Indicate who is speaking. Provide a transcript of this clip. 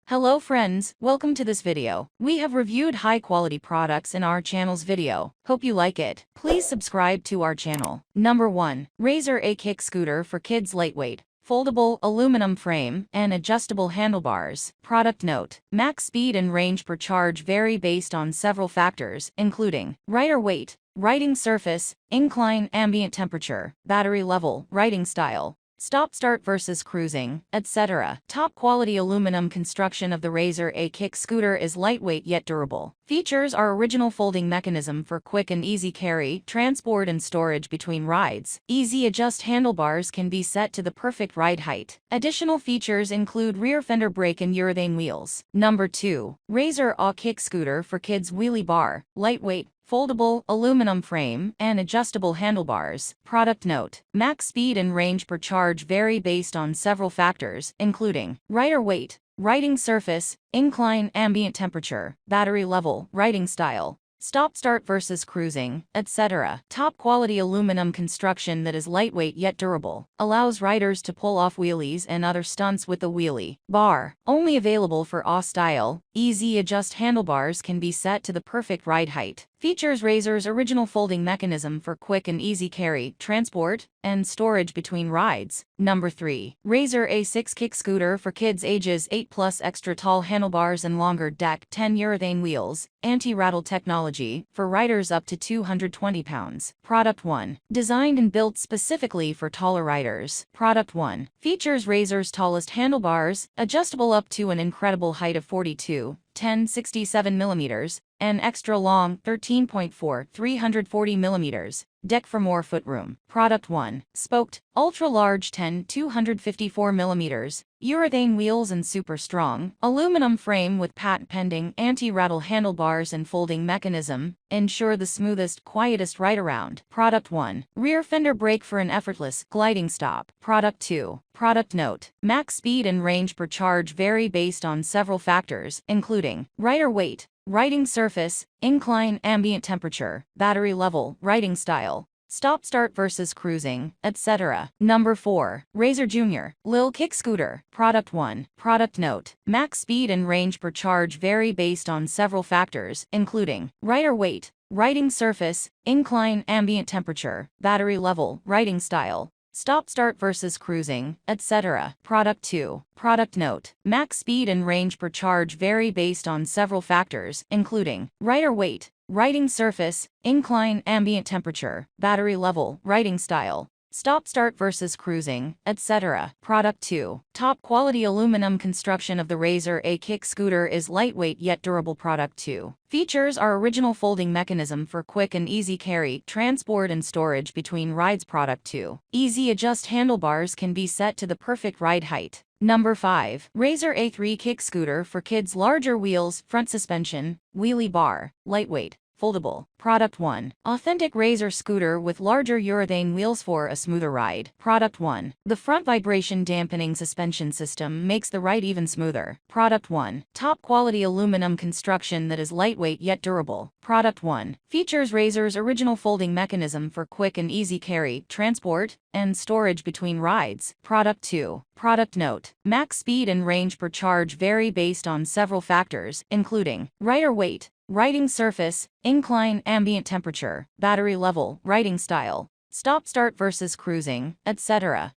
Speaker 1: Hello friends, welcome to this video. We have reviewed high quality products in our channel's video. Hope you like it. Please subscribe to our channel. Number 1. Razor A Kick Scooter for Kids. Lightweight, foldable, aluminum frame, and adjustable handlebars. Product note: max speed and range per charge vary based on several factors, including rider weight, riding surface, incline, ambient temperature, battery level, riding style, stop-start versus cruising, etc. Top-quality aluminum construction of the Razor A Kick Scooter is lightweight yet durable. Features are original folding mechanism for quick and easy carry, transport and storage between rides. Easy adjust handlebars can be set to the perfect ride height. Additional features include rear fender brake and urethane wheels. Number 2. Razor A Kick Scooter for Kids. Wheelie bar, lightweight, foldable, aluminum frame, and adjustable handlebars. Product note: max speed and range per charge vary based on several factors, including rider weight, riding surface, incline, ambient temperature, battery level, riding style, stop-start versus cruising, etc. Top-quality aluminum construction that is lightweight yet durable, allows riders to pull off wheelies and other stunts with the wheelie bar. Only available for A style. Easy adjust handlebars can be set to the perfect ride height. Features Razor's original folding mechanism for quick and easy carry, transport, and storage between rides. Number 3. Razor A6 Kick Scooter for Kids ages 8+. Extra tall handlebars and longer deck. 10 urethane wheels, anti-rattle technology, for riders up to 220 pounds. Product 1. Designed and built specifically for taller riders. Product 1. Features Razor's tallest handlebars, adjustable up to an incredible height of 42.1067 millimeters, and extra long 13.4 340 millimeters. Deck for more footroom. Product 1. Spoked, ultra-large 10 254 millimeters, urethane wheels and super strong, aluminum frame with patent-pending anti-rattle handlebars and folding mechanism, ensure the smoothest, quietest ride around. Product 1. Rear fender brake for an effortless gliding stop. Product 2. Product note: max speed and range per charge vary based on several factors, including rider weight, riding surface, incline, ambient temperature, battery level, riding style, stop-start versus cruising, etc. Number 4. Razor Junior Lil Kick Scooter. Product 1. Product note: max speed and range per charge vary based on several factors, including rider weight, riding surface, incline, ambient temperature, battery level, riding style, stop-start versus cruising, etc. Product 2. Product note: max speed and range per charge vary based on several factors, including rider weight, riding surface, incline, ambient temperature, battery level, riding style, stop-start versus cruising, etc. Product 2. Top-quality aluminum construction of the Razor A Kick Scooter is lightweight yet durable. Product 2. Features are original folding mechanism for quick and easy carry, transport and storage between rides. Product 2. Easy adjust handlebars can be set to the perfect ride height. Number 5. Razor A3 Kick Scooter for Kids. Larger wheels, front suspension, wheelie bar, lightweight, foldable. Product 1. Authentic Razor scooter with larger urethane wheels for a smoother ride. Product 1. The front vibration dampening suspension system makes the ride even smoother. Product 1. Top quality aluminum construction that is lightweight yet durable. Product 1. Features Razor's original folding mechanism for quick and easy carry, transport, and storage between rides. Product 2. Product note: max speed and range per charge vary based on several factors, including rider weight, riding surface, incline, ambient temperature, battery level, riding style, stop-start versus cruising, etc.